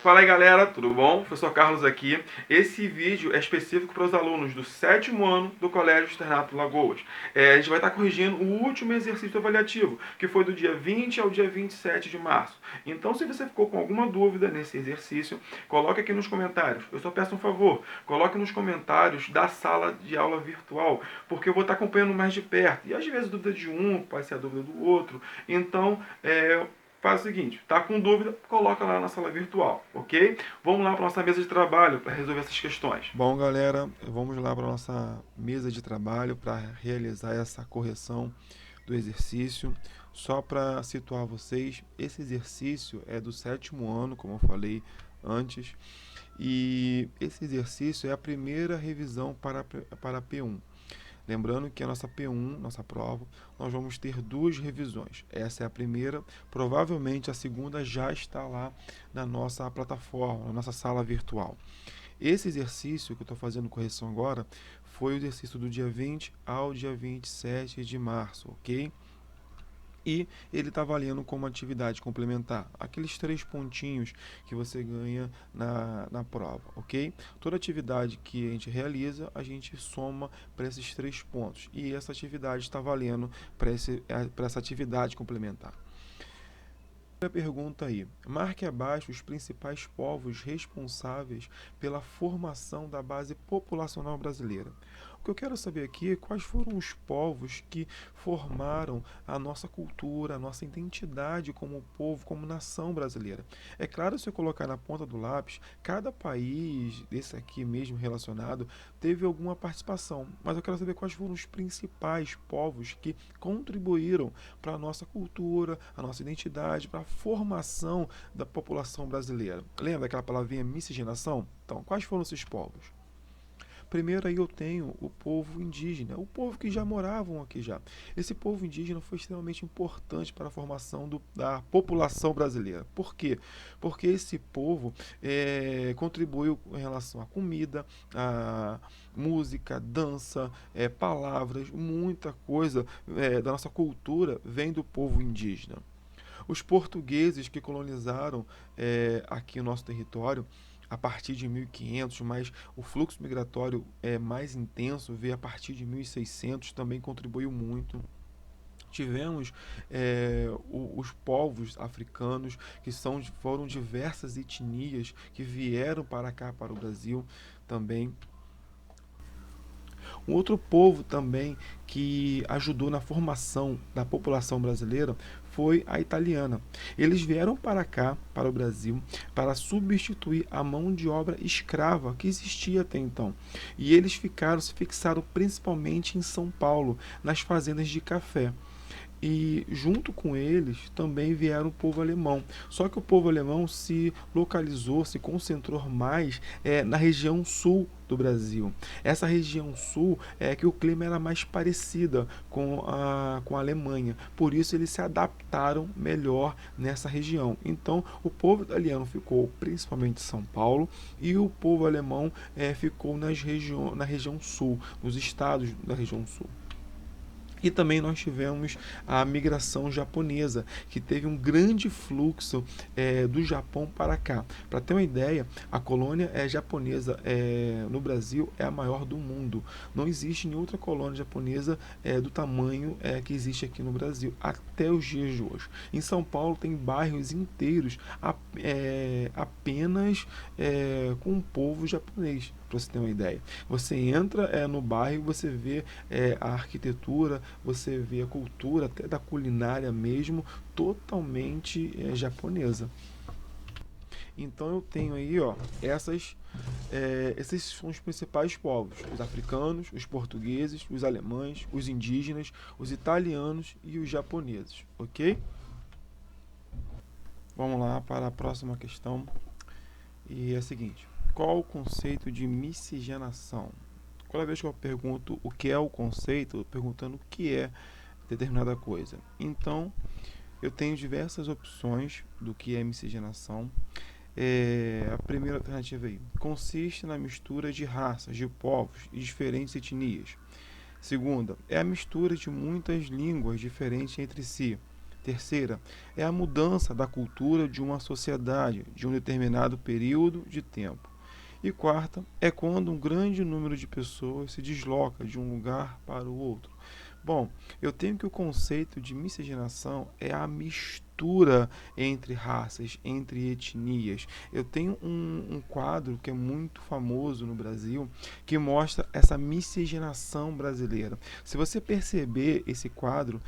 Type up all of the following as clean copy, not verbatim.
Fala aí galera, tudo bom? Professor Carlos aqui. Esse vídeo é específico para os alunos do 7º ano do Colégio Externato Lagoas. A gente vai estar corrigindo o último exercício avaliativo, que foi do dia 20 ao dia 27 de março. Então, se você ficou com alguma dúvida nesse exercício, coloque aqui nos comentários. Eu só peço um favor, coloque nos comentários da sala de aula virtual, porque eu vou estar acompanhando mais de perto. E às vezes a dúvida de um pode ser a dúvida do outro. Então, faz o seguinte, tá com dúvida, coloca lá na sala virtual, ok? Vamos lá para nossa mesa de trabalho para resolver essas questões. Bom, galera, vamos lá para a nossa mesa de trabalho para realizar essa correção do exercício. Só para situar vocês, esse exercício é do 7º ano, como eu falei antes, e esse exercício é a primeira revisão para P1. Lembrando que a nossa P1, nossa prova, nós vamos ter duas revisões. Essa é a primeira, provavelmente a segunda já está lá na nossa plataforma, na nossa sala virtual. Esse exercício que eu estou fazendo correção agora foi o exercício do dia 20 ao dia 27 de março, ok? E ele está valendo como atividade complementar, aqueles 3 pontinhos que você ganha na prova, ok? Toda atividade que a gente realiza, a gente soma para esses 3 pontos, e essa atividade está valendo para essa atividade complementar. Pergunta aí. Marque abaixo os principais povos responsáveis pela formação da base populacional brasileira. O que eu quero saber aqui é quais foram os povos que formaram a nossa cultura, a nossa identidade como povo, como nação brasileira. É claro, se eu colocar na ponta do lápis, cada país, esse aqui mesmo relacionado, teve alguma participação, mas eu quero saber quais foram os principais povos que contribuíram para a nossa cultura, a nossa identidade, para a formação da população brasileira. Lembra daquela palavrinha miscigenação? Então, quais foram esses povos? Primeiro aí eu tenho o povo indígena, o povo que já moravam aqui já. Esse povo indígena foi extremamente importante para a formação da população brasileira. Por quê? Porque esse povo contribuiu em relação à comida, à música, dança, palavras, muita coisa da nossa cultura vem do povo indígena. Os portugueses que colonizaram aqui o nosso território a partir de 1500, mas o fluxo migratório mais intenso veio a partir de 1600, também contribuiu muito. Tivemos os povos africanos, que foram diversas etnias que vieram para cá, para o Brasil também. Um outro povo também que ajudou na formação da população brasileira foi a italiana. Eles vieram para cá, para o Brasil, para substituir a mão de obra escrava que existia até então. E eles se fixaram principalmente em São Paulo, nas fazendas de café. E junto com eles também vieram o povo alemão. Só que o povo alemão se localizou, se concentrou mais na região sul do Brasil. Essa região sul é que o clima era mais parecida com a Alemanha. Por isso eles se adaptaram melhor nessa região. Então o povo italiano ficou principalmente em São Paulo e o povo alemão ficou na região sul, nos estados da região sul. E também nós tivemos a migração japonesa, que teve um grande fluxo do Japão para cá. Para ter uma ideia, a colônia japonesa no Brasil é a maior do mundo. Não existe nenhuma outra colônia japonesa do tamanho que existe aqui no Brasil, até os dias de hoje. Em São Paulo tem bairros inteiros apenas com o povo japonês, para você ter uma ideia. Você entra no bairro, você vê a arquitetura, você vê a cultura, até da culinária mesmo, totalmente japonesa. Então eu tenho aí, ó, esses são os principais povos: os africanos, os portugueses, os alemães, os indígenas, os italianos e os japoneses, ok? Vamos lá para a próxima questão. E é a seguinte: qual o conceito de miscigenação? Toda vez que eu pergunto o que é o conceito, eu estou perguntando o que é determinada coisa. Então, eu tenho diversas opções do que é miscigenação. A primeira alternativa aí consiste na mistura de raças, de povos e diferentes etnias. Segunda, é a mistura de muitas línguas diferentes entre si. Terceira, é a mudança da cultura de uma sociedade de um determinado período de tempo. E quarta, é quando um grande número de pessoas se desloca de um lugar para o outro. Bom, eu tenho que o conceito de miscigenação é a mistura entre raças, entre etnias. Eu tenho um quadro que é muito famoso no Brasil que mostra essa miscigenação brasileira. Se você perceber esse quadro,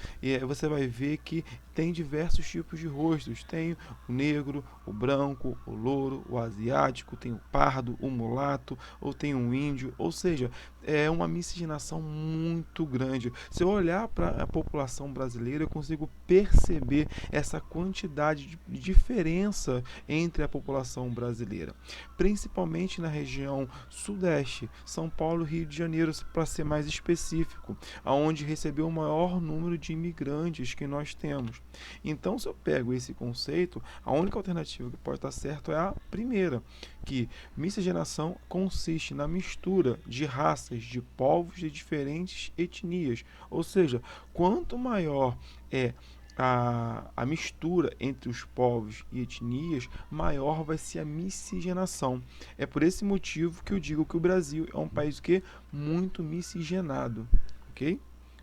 você vai ver que tem diversos tipos de rostos. Tem o negro, o branco, o louro, o asiático, tem o pardo, o mulato, ou tem um índio. Ou seja, é uma miscigenação muito grande. Se eu olhar para a população brasileira, eu consigo perceber essa quantidade de diferença entre a população brasileira, principalmente na região sudeste, São Paulo, Rio de Janeiro, para ser mais específico, aonde recebeu o maior número de imigrantes que nós temos. Então, se eu pego esse conceito, a única alternativa que pode estar certo é a primeira, que miscigenação consiste na mistura de raças, de povos de diferentes etnias. Ou seja, quanto maior é a mistura entre os povos e etnias, maior vai ser a miscigenação. É por esse motivo que eu digo que o Brasil é um país que muito miscigenado. Ok?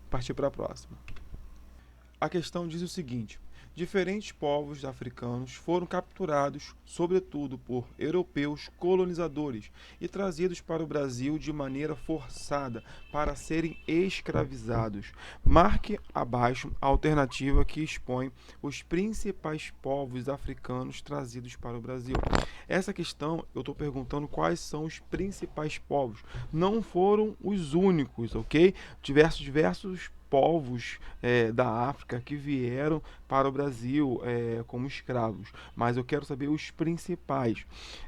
Partir para a próxima. A questão diz o seguinte: diferentes povos africanos foram capturados, sobretudo por europeus colonizadores, e trazidos para o Brasil de maneira forçada para serem escravizados. Marque abaixo a alternativa que expõe os principais povos africanos trazidos para o Brasil. Essa questão eu estou perguntando quais são os principais povos. Não foram os únicos, ok? Diversos povos da África que vieram para o Brasil como escravos, mas eu quero saber os principais.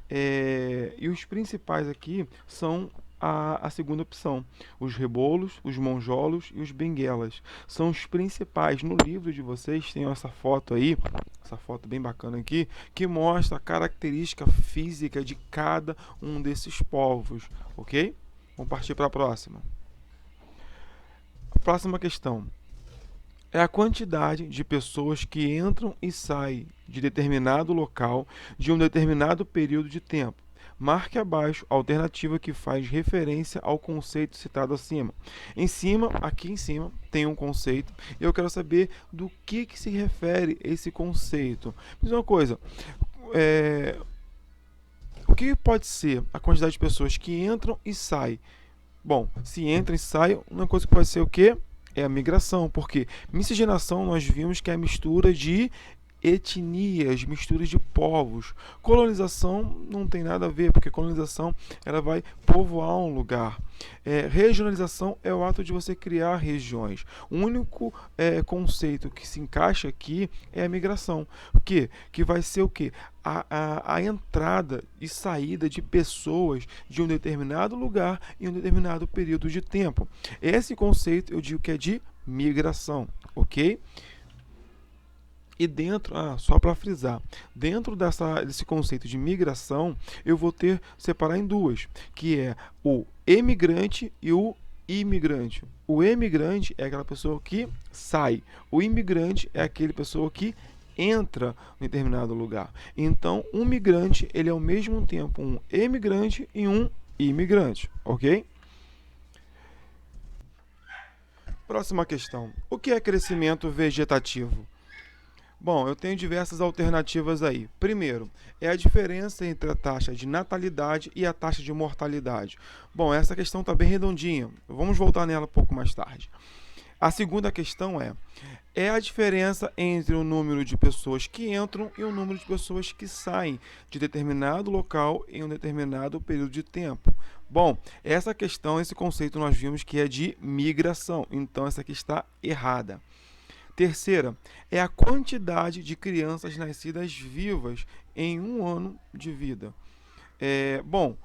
E os principais aqui são a segunda opção: os rebolos, os mongolos e os benguelas. São os principais. No livro de vocês tem essa foto aí, essa foto bem bacana aqui, que mostra a característica física de cada um desses povos, ok? Vamos partir para a próxima. Próxima questão é a quantidade de pessoas que entram e saem de determinado local de um determinado período de tempo. Marque abaixo a alternativa que faz referência ao conceito citado acima. Aqui em cima, tem um conceito e eu quero saber do que se refere esse conceito. Mas uma coisa, o que pode ser a quantidade de pessoas que entram e saem? Bom, se entra e sai, uma coisa que pode ser o quê? É a migração, porque miscigenação nós vimos que é a mistura de etnias, misturas de povos. Colonização não tem nada a ver, porque colonização ela vai povoar um lugar. Regionalização é o ato de você criar regiões. O único conceito que se encaixa aqui é a migração. O quê? Que vai ser o quê? A entrada e saída de pessoas de um determinado lugar em um determinado período de tempo. Esse conceito eu digo que é de migração, ok? E dentro, só para frisar, dentro desse conceito de migração, eu vou separar em duas, que é o emigrante e o imigrante. O emigrante é aquela pessoa que sai, o imigrante é aquela pessoa que entra em determinado lugar. Então, um migrante, ele é ao mesmo tempo um emigrante e um imigrante, ok? Próxima questão. O que é crescimento vegetativo? Bom, eu tenho diversas alternativas aí. Primeiro, é a diferença entre a taxa de natalidade e a taxa de mortalidade. Bom, essa questão está bem redondinha. Vamos voltar nela um pouco mais tarde. A segunda questão é a diferença entre o número de pessoas que entram e o número de pessoas que saem de determinado local em um determinado período de tempo. Bom, essa questão, esse conceito nós vimos que é de migração, então essa aqui está errada. Terceira, é a quantidade de crianças nascidas vivas em um ano de vida. Bom,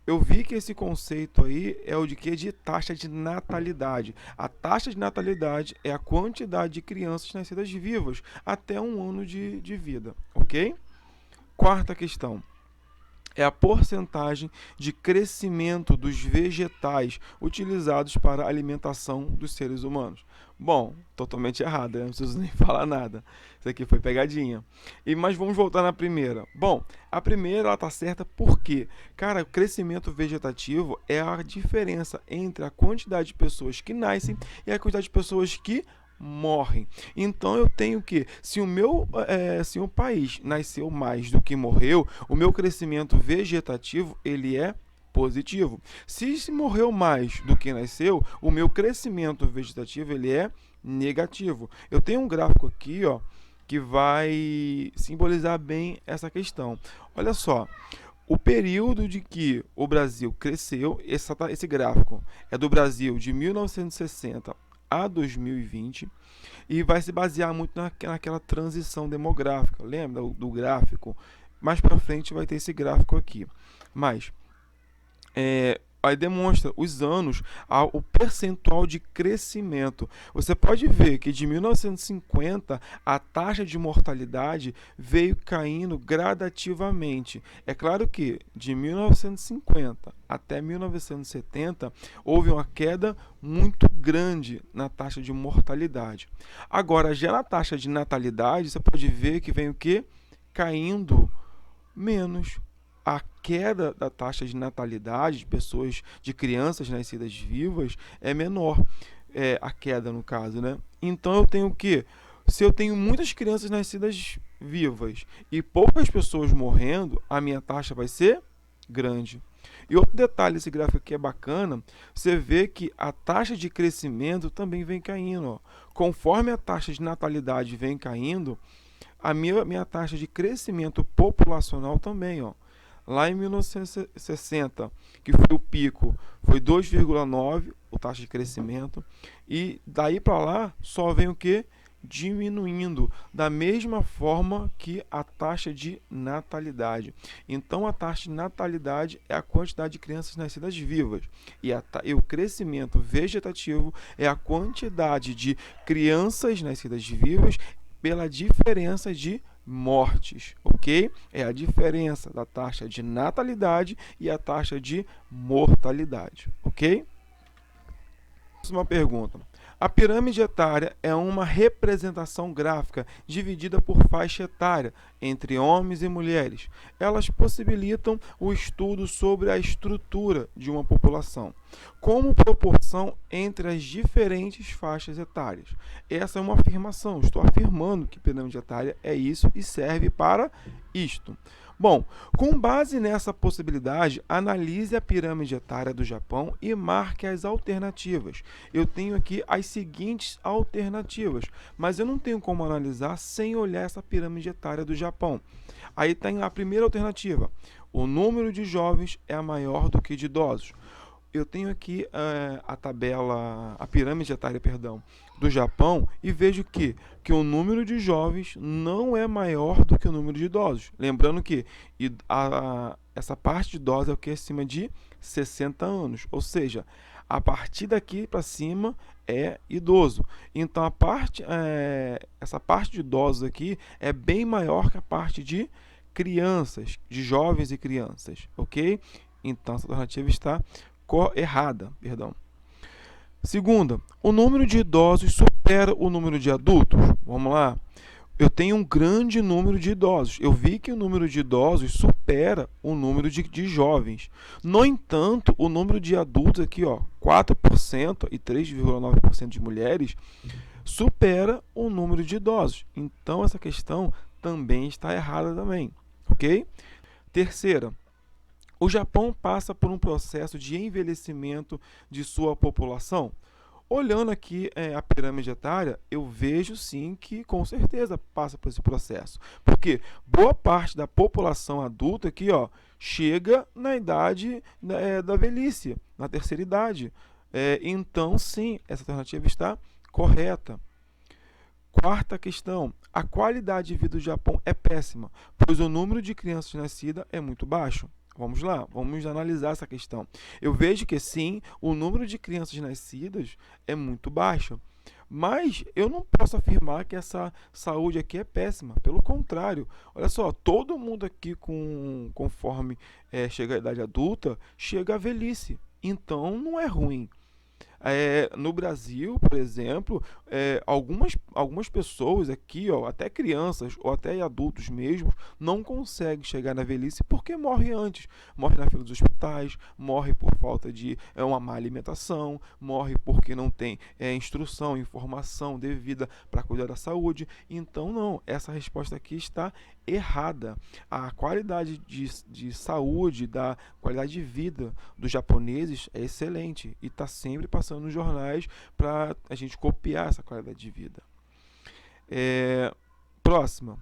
eu vi que esse conceito aí é o de que? De taxa de natalidade. A taxa de natalidade é a quantidade de crianças nascidas vivas até um ano de vida, ok? Quarta questão. é a porcentagem de crescimento dos vegetais utilizados para a alimentação dos seres humanos. Bom, totalmente errado, não preciso nem falar nada. Isso aqui foi pegadinha. Mas vamos voltar na primeira. Bom, a primeira ela tá certa porque, cara, o crescimento vegetativo é a diferença entre a quantidade de pessoas que nascem e a quantidade de pessoas que morrem. Então eu tenho que, se o país nasceu mais do que morreu, o meu crescimento vegetativo ele é positivo. Se morreu mais do que nasceu, o meu crescimento vegetativo ele é negativo. Eu tenho um gráfico aqui, ó, que vai simbolizar bem essa questão. Olha só, o período de que o Brasil cresceu, esse gráfico é do Brasil de 1960 a 2020 e vai se basear muito naquela transição demográfica. Lembra do gráfico? Mais para frente vai ter esse gráfico aqui. Mas aí demonstra os anos, o percentual de crescimento. Você pode ver que de 1950 a taxa de mortalidade veio caindo gradativamente. É claro que de 1950 até 1970 houve uma queda muito grande na taxa de mortalidade. Agora, já na taxa de natalidade, você pode ver que vem o quê? Caindo menos. A queda da taxa de natalidade de pessoas, de crianças nascidas vivas, é menor. A queda, no caso, né? Então eu tenho o quê? Se eu tenho muitas crianças nascidas vivas e poucas pessoas morrendo, a minha taxa vai ser grande. E outro detalhe, esse gráfico aqui é bacana, você vê que a taxa de crescimento também vem caindo. Ó. Conforme a taxa de natalidade vem caindo, a minha taxa de crescimento populacional também, ó. Lá em 1960, que foi o pico, foi 2,9 a taxa de crescimento, e daí para lá só vem o que? Diminuindo, da mesma forma que a taxa de natalidade. Então a taxa de natalidade é a quantidade de crianças nascidas vivas, e o crescimento vegetativo é a quantidade de crianças nascidas vivas pela diferença de mortes, ok? É a diferença da taxa de natalidade e a taxa de mortalidade, ok? Próxima pergunta. A pirâmide etária é uma representação gráfica dividida por faixa etária entre homens e mulheres. Elas possibilitam o estudo sobre a estrutura de uma população, como proporção entre as diferentes faixas etárias. Essa é uma afirmação, estou afirmando que pirâmide etária é isso e serve para isto. Bom, com base nessa possibilidade, analise a pirâmide etária do Japão e marque as alternativas. Eu tenho aqui as seguintes alternativas, mas eu não tenho como analisar sem olhar essa pirâmide etária do Japão. Aí tem a primeira alternativa: o número de jovens é maior do que de idosos. Eu tenho aqui a pirâmide etária, do Japão e vejo que o número de jovens não é maior do que o número de idosos. Lembrando que essa parte de idosos é o que? Acima de 60 anos. Ou seja, a partir daqui para cima é idoso. Então essa parte de idosos aqui é bem maior que a parte de crianças, de jovens e crianças. Ok? Então essa alternativa está errada, Segunda, o número de idosos supera o número de adultos? Vamos lá. Eu tenho um grande número de idosos. Eu vi que o número de idosos supera o número de jovens. No entanto, o número de adultos aqui, ó, 4% e 3,9% de mulheres, supera o número de idosos. Então, essa questão também está errada também, ok? Terceira, o Japão passa por um processo de envelhecimento de sua população? Olhando aqui a pirâmide etária, eu vejo sim que com certeza passa por esse processo. Porque boa parte da população adulta aqui, ó, chega na idade da velhice, na terceira idade. Então, sim, essa alternativa está correta. Quarta questão, a qualidade de vida do Japão é péssima, pois o número de crianças nascidas é muito baixo. Vamos lá, vamos analisar essa questão. Eu vejo que sim, o número de crianças nascidas é muito baixo. Mas eu não posso afirmar que essa saúde aqui é péssima. Pelo contrário, olha só, todo mundo aqui conforme chega à idade adulta, chega à velhice. Então não é ruim. No Brasil, por exemplo, algumas pessoas aqui, ó, até crianças ou até adultos mesmo, não conseguem chegar na velhice porque morre antes. Morre na fila dos hospitais, morre por falta de uma má alimentação, morre porque não tem instrução, informação devida para cuidar da saúde. Então, não, essa resposta aqui está errada. A qualidade de saúde, da qualidade de vida dos japoneses é excelente e está sempre passando nos jornais para a gente copiar essa qualidade de vida. Próxima.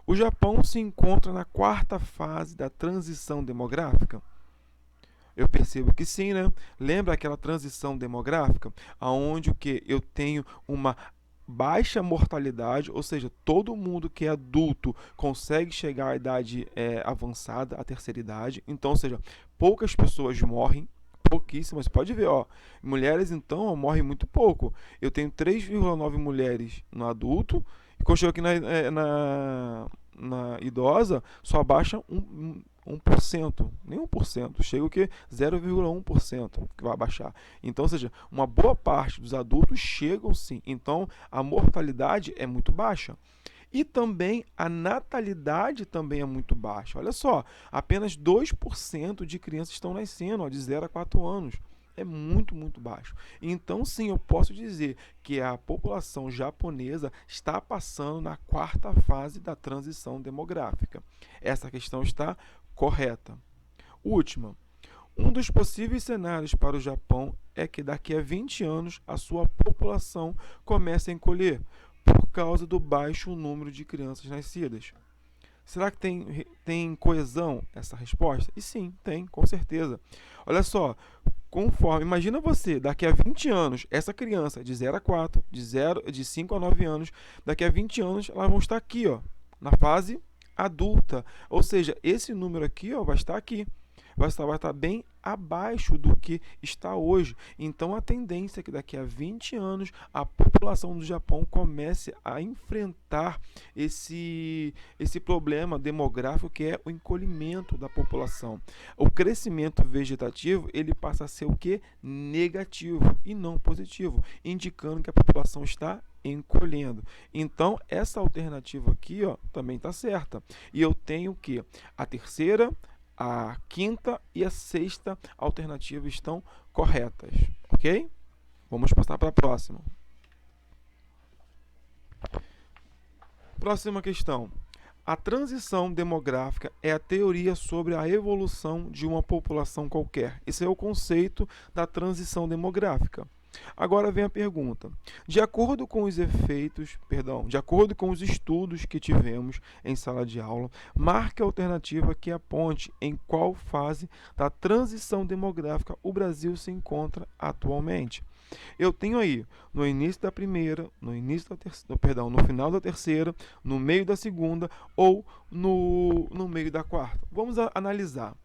O Japão se encontra na quarta fase da transição demográfica? Eu percebo que sim, né? Lembra aquela transição demográfica, aonde o que eu tenho uma baixa mortalidade, ou seja, todo mundo que é adulto consegue chegar à idade avançada, à terceira idade. Então, ou seja, poucas pessoas morrem, pouquíssimas. Pode ver, ó, mulheres então ó, morrem muito pouco. Eu tenho 3,9 mulheres no adulto, e quando eu chego aqui na idosa, só abaixa 1%, nem 1%, chega o que? 0,1% que vai abaixar. Então, ou seja, uma boa parte dos adultos chegam sim. Então, a mortalidade é muito baixa. E também a natalidade também é muito baixa. Olha só, apenas 2% de crianças estão nascendo, ó, de 0 a 4 anos. É muito, muito baixo. Então, sim, eu posso dizer que a população japonesa está passando na quarta fase da transição demográfica. Essa questão está correta. Última. Um dos possíveis cenários para o Japão é que daqui a 20 anos a sua população comece a encolher por causa do baixo número de crianças nascidas. Será que tem coesão essa resposta? E sim, tem, com certeza. Olha só, imagina você, daqui a 20 anos, essa criança de 0 a 4, de 5 a 9 anos, daqui a 20 anos elas vão estar aqui, ó, na fase adulta. Ou seja, esse número aqui, ó, vai estar aqui. Vai estar bem abaixo do que está hoje. Então, a tendência é que daqui a 20 anos a população do Japão comece a enfrentar esse problema demográfico que é o encolhimento da população. O crescimento vegetativo ele passa a ser o que? Negativo e não positivo, indicando que a população está encolhendo. Então, essa alternativa aqui ó, também está certa. E eu tenho que a terceira, a quinta e a sexta alternativa estão corretas, ok? Vamos passar para a próxima. Próxima questão. A transição demográfica é a teoria sobre a evolução de uma população qualquer. Esse é o conceito da transição demográfica. Agora vem a pergunta. De acordo com os estudos que tivemos em sala de aula, marque a alternativa que aponte em qual fase da transição demográfica o Brasil se encontra atualmente. Eu tenho aí no início da primeira, no final da terceira, no meio da segunda ou no meio da quarta. Vamos analisar.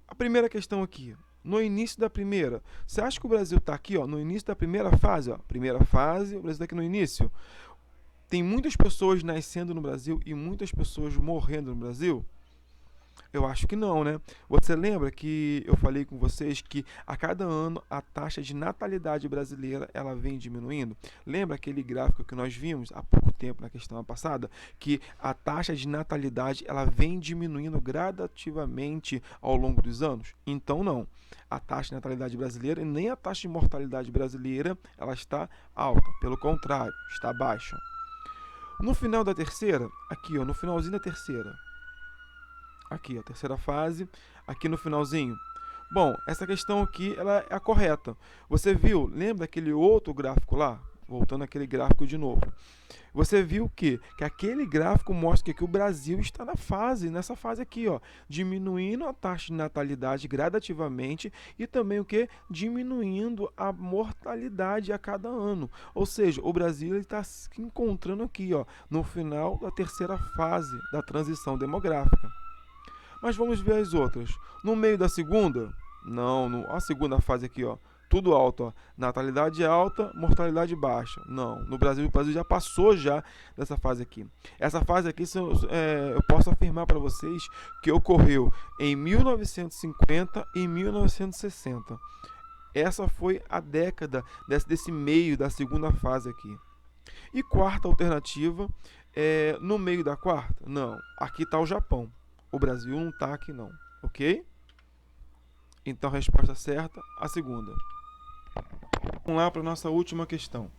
A primeira questão aqui. No início da primeira, você acha que o Brasil está aqui, ó, no início da primeira fase? Ó, primeira fase, o Brasil está aqui no início. Tem muitas pessoas nascendo no Brasil e muitas pessoas morrendo no Brasil? Eu acho que não, né? Você lembra que eu falei com vocês que a cada ano a taxa de natalidade brasileira ela vem diminuindo? Lembra aquele gráfico que nós vimos há pouco tempo na questão passada? Que a taxa de natalidade ela vem diminuindo gradativamente ao longo dos anos? Então não. A taxa de natalidade brasileira e nem a taxa de mortalidade brasileira ela está alta. Pelo contrário, está baixa. No final da terceira, aqui ó, no finalzinho da terceira, aqui, a terceira fase, aqui no finalzinho. Bom, essa questão aqui ela é a correta. Você viu, lembra aquele outro gráfico lá? Voltando àquele gráfico de novo. Você viu que aquele gráfico mostra que o Brasil está nessa fase aqui, ó, diminuindo a taxa de natalidade gradativamente e também o que? Diminuindo a mortalidade a cada ano. Ou seja, o Brasil está se encontrando aqui, ó, no final da terceira fase da transição demográfica. Mas vamos ver as outras. No meio da segunda, a segunda fase aqui, ó, tudo alto, ó. Natalidade alta, mortalidade baixa. Não, no Brasil, o Brasil já passou já dessa fase aqui. Essa fase aqui, eu posso afirmar para vocês que ocorreu em 1950 e 1960. Essa foi a década desse meio da segunda fase aqui. E quarta alternativa, no meio da quarta? Não, aqui está o Japão. O Brasil não está aqui não, ok? Então a resposta certa, a segunda. Vamos lá para a nossa última questão.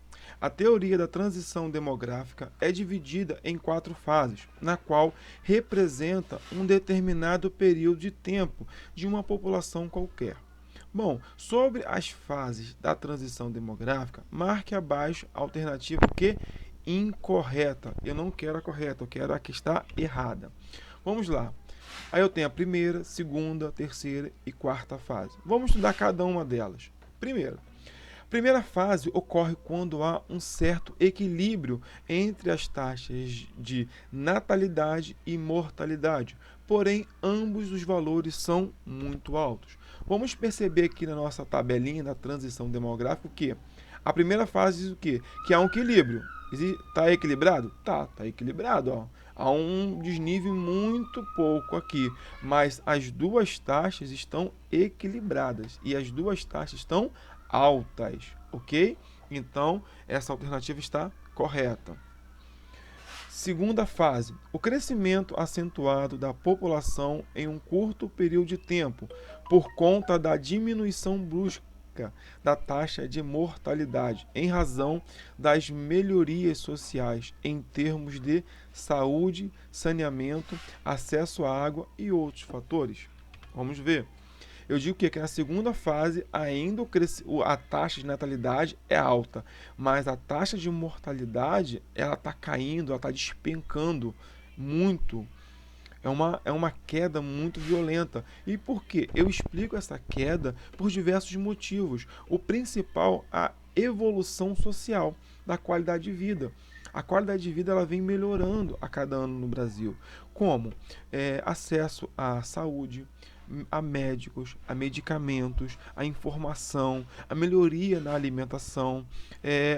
A teoria da transição demográfica é dividida em 4 fases, na qual representa um determinado período de tempo de uma população qualquer. Bom, sobre as fases da transição demográfica, marque abaixo a alternativa que incorreta. Eu não quero a correta, eu quero a que está errada. Vamos lá. Aí eu tenho a primeira, segunda, terceira e quarta fase. Vamos estudar cada uma delas. Primeiro, a primeira fase ocorre quando há um certo equilíbrio entre as taxas de natalidade e mortalidade, porém ambos os valores são muito altos. Vamos perceber aqui na nossa tabelinha da transição demográfica que a primeira fase diz o quê? Que há um equilíbrio. Está equilibrado? Tá equilibrado, ó. Há um desnível muito pouco aqui, mas as duas taxas estão equilibradas e as duas taxas estão altas, ok? Então, essa alternativa está correta. Segunda fase, o crescimento acentuado da população em um curto período de tempo, por conta da diminuição brusca da taxa de mortalidade, em razão das melhorias sociais em termos de saúde, saneamento, acesso à água e outros fatores. Vamos ver. Eu digo que na segunda fase ainda a taxa de natalidade é alta, mas a taxa de mortalidade ela está caindo, ela está despencando muito. É uma queda muito violenta. E por quê? Eu explico essa queda por diversos motivos. O principal, a evolução social da qualidade de vida. A qualidade de vida ela vem melhorando a cada ano no Brasil. Como? Acesso à saúde, a médicos, a medicamentos, a informação, a melhoria na alimentação,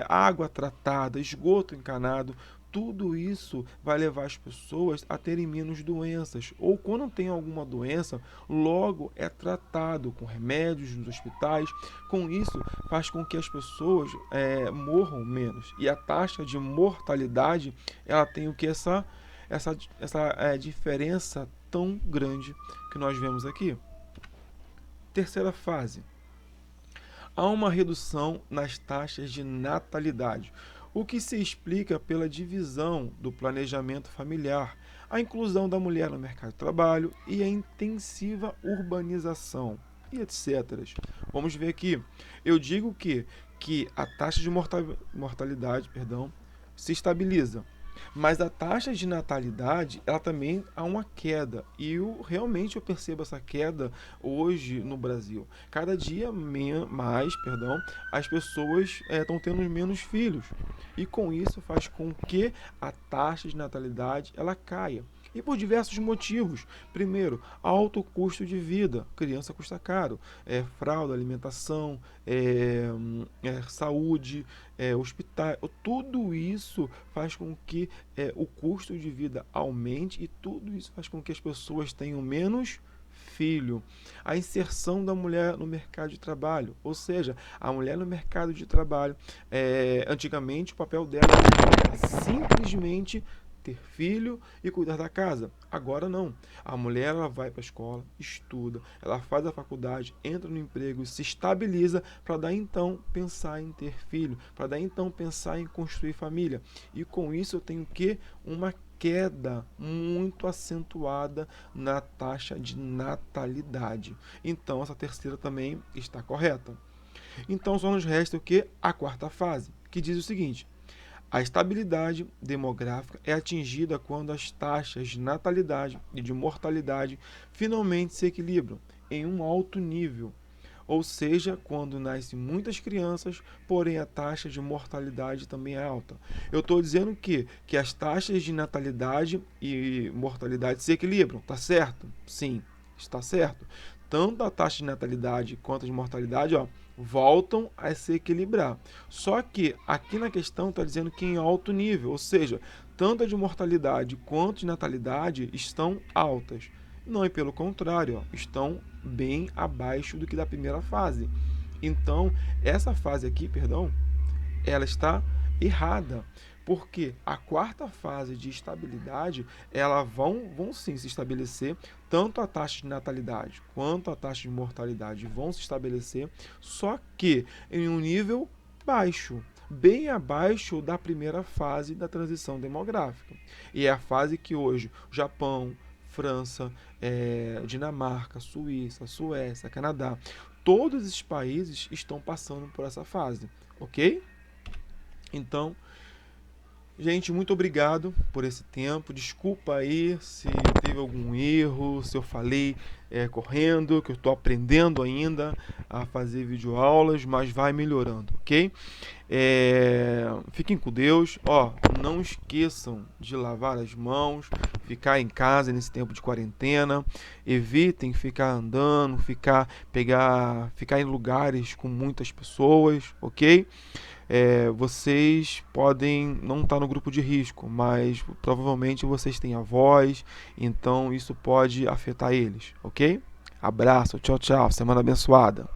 água tratada, esgoto encanado. Tudo isso vai levar as pessoas a terem menos doenças. Ou quando tem alguma doença, logo é tratado com remédios nos hospitais. Com isso, faz com que as pessoas morram menos. E a taxa de mortalidade, ela tem o que? Essa diferença tão grande que nós vemos aqui. Terceira fase. Há uma redução nas taxas de natalidade, o que se explica pela divisão do planejamento familiar, a inclusão da mulher no mercado de trabalho e a intensiva urbanização, e etc. Vamos ver aqui. Eu digo que a taxa de mortalidade se estabiliza, mas a taxa de natalidade, ela também há uma queda. E realmente eu percebo essa queda hoje no Brasil. Cada dia mais, as pessoas estão tendo menos filhos. E com isso faz com que a taxa de natalidade ela caia. E por diversos motivos. Primeiro, alto custo de vida. Criança custa caro. Fralda, alimentação, saúde, hospital. Tudo isso faz com que o custo de vida aumente e tudo isso faz com que as pessoas tenham menos filho. A inserção da mulher no mercado de trabalho. Ou seja, a mulher no mercado de trabalho, antigamente o papel dela era simplesmente ter filho e cuidar da casa. Agora não. A mulher ela vai para a escola, estuda, ela faz a faculdade, entra no emprego, se estabiliza para daí então pensar em ter filho, para daí então pensar em construir família. E com isso eu tenho uma queda muito acentuada na taxa de natalidade. Então essa terceira também está correta. Então só nos resta o que? A quarta fase, que diz o seguinte: a estabilidade demográfica é atingida quando as taxas de natalidade e de mortalidade finalmente se equilibram em um alto nível, ou seja, quando nascem muitas crianças, porém a taxa de mortalidade também é alta. Eu estou dizendo que as taxas de natalidade e mortalidade se equilibram, tá certo? Sim, está certo. Tanto a taxa de natalidade quanto a de mortalidade voltam a se equilibrar. Só que aqui na questão está dizendo que em alto nível, ou seja, tanto a de mortalidade quanto de natalidade estão altas. Não, e pelo contrário, ó, estão bem abaixo do que da primeira fase. Então, essa fase aqui, perdão, ela está errada, porque a quarta fase de estabilidade, ela vão sim se estabelecer, tanto a taxa de natalidade quanto a taxa de mortalidade vão se estabelecer, só que em um nível baixo, bem abaixo da primeira fase da transição demográfica. E é a fase que hoje o Japão, França, Dinamarca, Suíça, Suécia, Canadá, todos esses países estão passando por essa fase, ok? Então, gente, muito obrigado por esse tempo. Desculpa aí se teve algum erro, se eu falei correndo, que eu estou aprendendo ainda a fazer videoaulas, mas vai melhorando, ok? Fiquem com Deus. Ó, não esqueçam de lavar as mãos, ficar em casa nesse tempo de quarentena. Evitem ficar andando, ficar em lugares com muitas pessoas, ok? Vocês podem não estar no grupo de risco, mas provavelmente vocês têm avós, então isso pode afetar eles, ok? Abraço, tchau, tchau, semana abençoada.